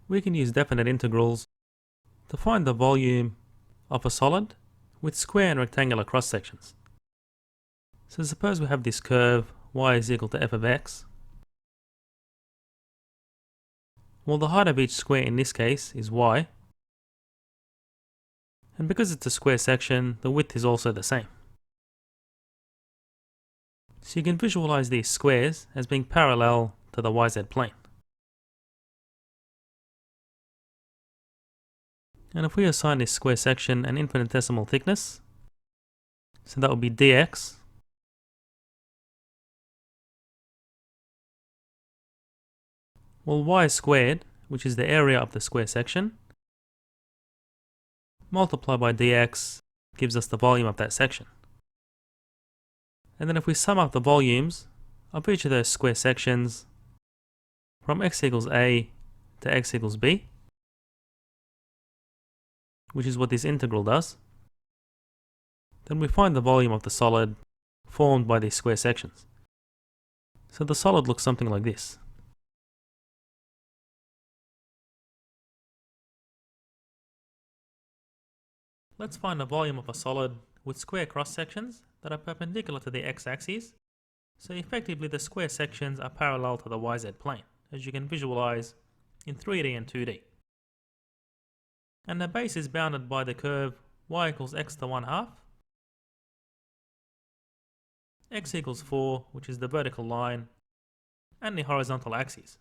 we can use definite integrals to find the volume of a solid with square and rectangular cross sections. So suppose we have this curve y is equal to f of x. Well, the height of each square in this case is y, and because it's a square section, the width is also the same. So you can visualize these squares as being parallel to the YZ plane. And if we assign this square section an infinitesimal thickness, so that would be dx, well, y squared, which is the area of the square section, multiplied by dx gives us the volume of that section. And then if we sum up the volumes of each of those square sections from x equals a to x equals b, which is what this integral does, then we find the volume of the solid formed by these square sections. So the solid looks something like this. Let's find the volume of a solid with square cross sections that are perpendicular to the x-axis. So effectively the square sections are parallel to the YZ plane, as you can visualize in 3D and 2D. And the base is bounded by the curve y equals x to 1/2, x equals 4, which is the vertical line, and the horizontal axes.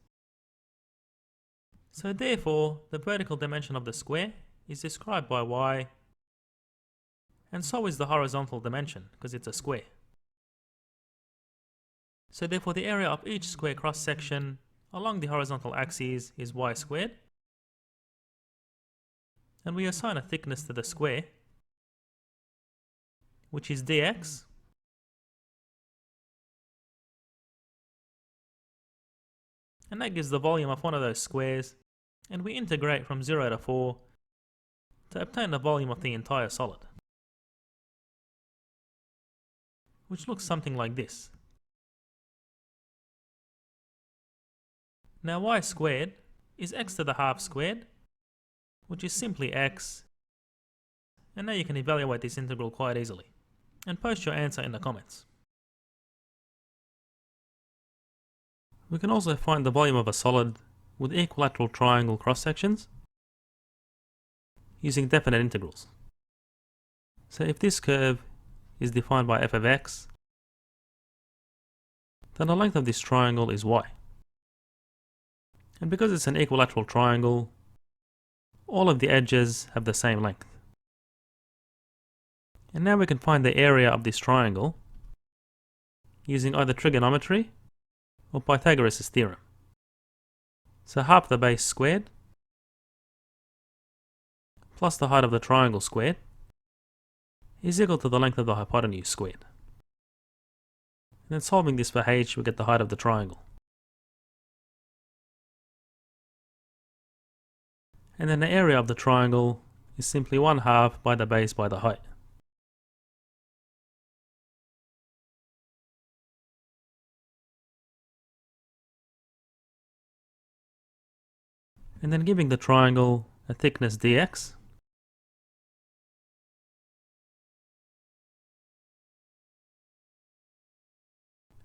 So therefore, the vertical dimension of the square is described by y, and so is the horizontal dimension, because it's a square. So therefore the area of each square cross section along the horizontal axis is y squared, and we assign a thickness to the square, which is dx, and that gives the volume of one of those squares, and we integrate from 0 to 4 to obtain the volume of the entire solid, which looks something like this. Now y squared is x to the half squared, which is simply x, and now you can evaluate this integral quite easily, and post your answer in the comments. We can also find the volume of a solid with equilateral triangle cross sections using definite integrals. So if this curve is defined by f of x, then the length of this triangle is y. And because it's an equilateral triangle, all of the edges have the same length. And now we can find the area of this triangle using either trigonometry or Pythagoras' theorem. So half the base squared plus the height of the triangle squared is equal to the length of the hypotenuse squared. And then solving this for h, we get the height of the triangle. And then the area of the triangle is simply 1/2 by the base by the height. And then giving the triangle a thickness dx,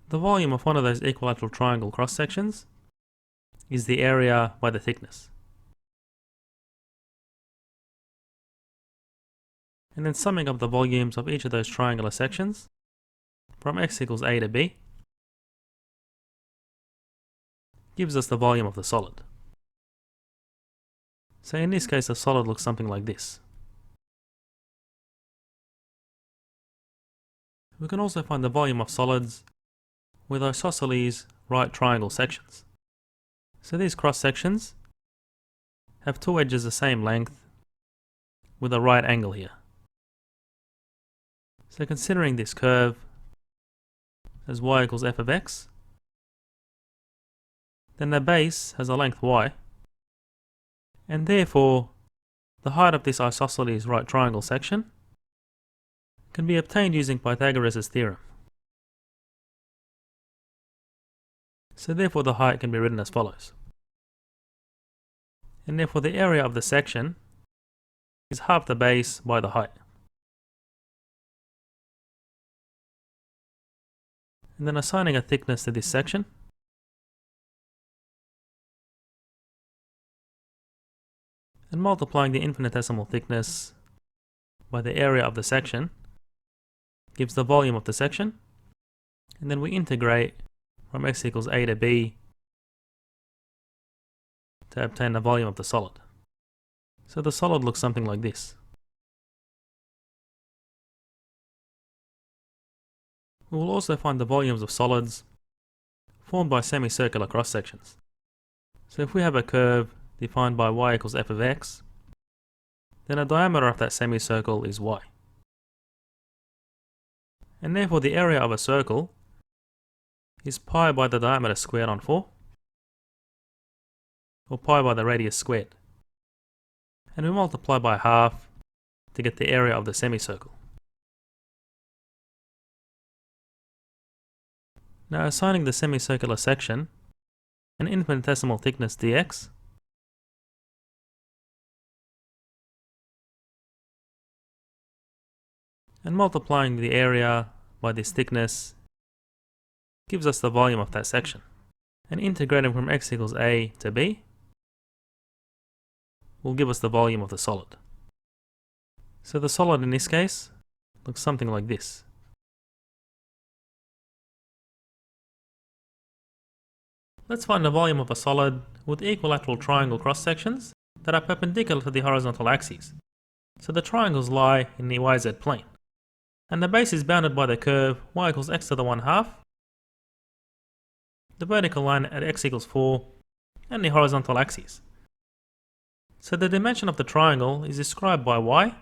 the volume of one of those equilateral triangle cross sections is the area by the thickness. And then summing up the volumes of each of those triangular sections from x equals a to b gives us the volume of the solid. So in this case, the solid looks something like this. We can also find the volume of solids with isosceles right triangle sections. So these cross sections have two edges the same length with a right angle here. So considering this curve as y equals f of x, then the base has a length y, and therefore the height of this isosceles right triangle section can be obtained using Pythagoras' theorem. So therefore the height can be written as follows. and therefore the area of the section is half the base by the height. And then assigning a thickness to this section, and multiplying the infinitesimal thickness by the area of the section gives the volume of the section, and then we integrate from x equals a to b to obtain the volume of the solid. So the solid looks something like this. We will also find the volumes of solids formed by semicircular cross-sections. So if we have a curve defined by y equals f of x, then the diameter of that semicircle is y. And therefore the area of a circle is pi by the diameter squared on 4, or pi by the radius squared. And we multiply by half to get the area of the semicircle. Now assigning the semicircular section an infinitesimal thickness dx, and multiplying the area by this thickness gives us the volume of that section. And integrating from x equals a to b will give us the volume of the solid. So the solid in this case looks something like this. Let's find the volume of a solid with equilateral triangle cross-sections that are perpendicular to the horizontal axes. So the triangles lie in the yz plane, and the base is bounded by the curve y equals x to the 1/2, the vertical line at x equals 4, and the horizontal axes. So the dimension of the triangle is described by y,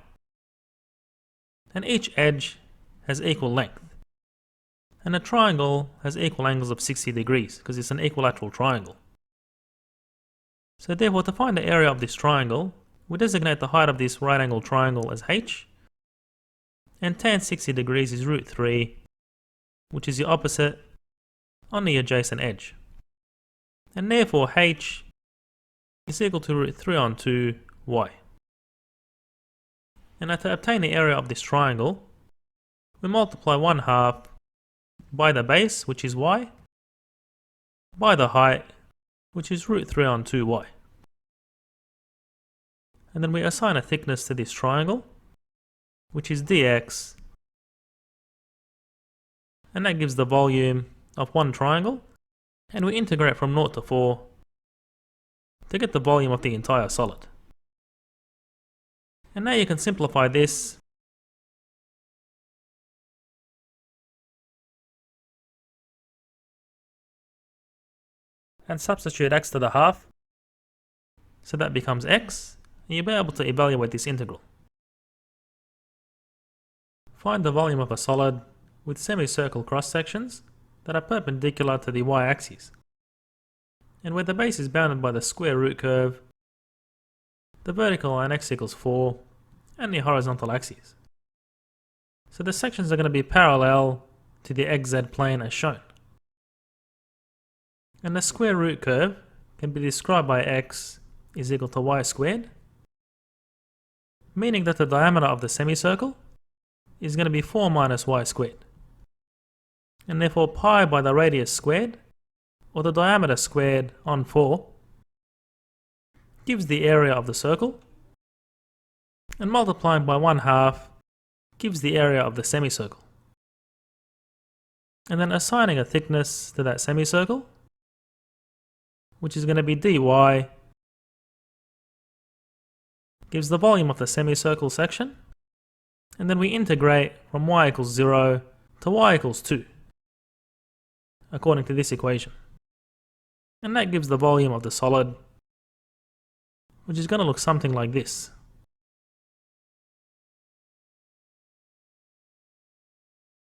and each edge has equal length. And the triangle has equal angles of 60 degrees because it's an equilateral triangle. So therefore, to find the area of this triangle, we designate the height of this right angled triangle as h, and tan 60 degrees is root 3, which is the opposite on the adjacent edge. And therefore h is equal to root 3 on 2 y. And now to obtain the area of this triangle, we multiply 1/2 by the base, which is y, by the height, which is root 3 on 2y. And then we assign a thickness to this triangle, which is dx, and that gives the volume of one triangle, and we integrate from 0 to 4 to get the volume of the entire solid. And now you can simplify this and substitute x to the 1/2, so that becomes x, and you'll be able to evaluate this integral. Find the volume of a solid with semicircle cross-sections that are perpendicular to the y-axis, and where the base is bounded by the square root curve, the vertical line x equals 4, and the horizontal axes. So the sections are going to be parallel to the xz plane as shown. And the square root curve can be described by x is equal to y squared, meaning that the diameter of the semicircle is going to be 4 minus y squared. And therefore pi by the radius squared, or the diameter squared on 4, gives the area of the circle, and multiplying by 1/2 gives the area of the semicircle. And then assigning a thickness to that semicircle, which is going to be dy, gives the volume of the semicircle section, and then we integrate from y equals 0 to y equals 2, according to this equation. And that gives the volume of the solid, which is going to look something like this.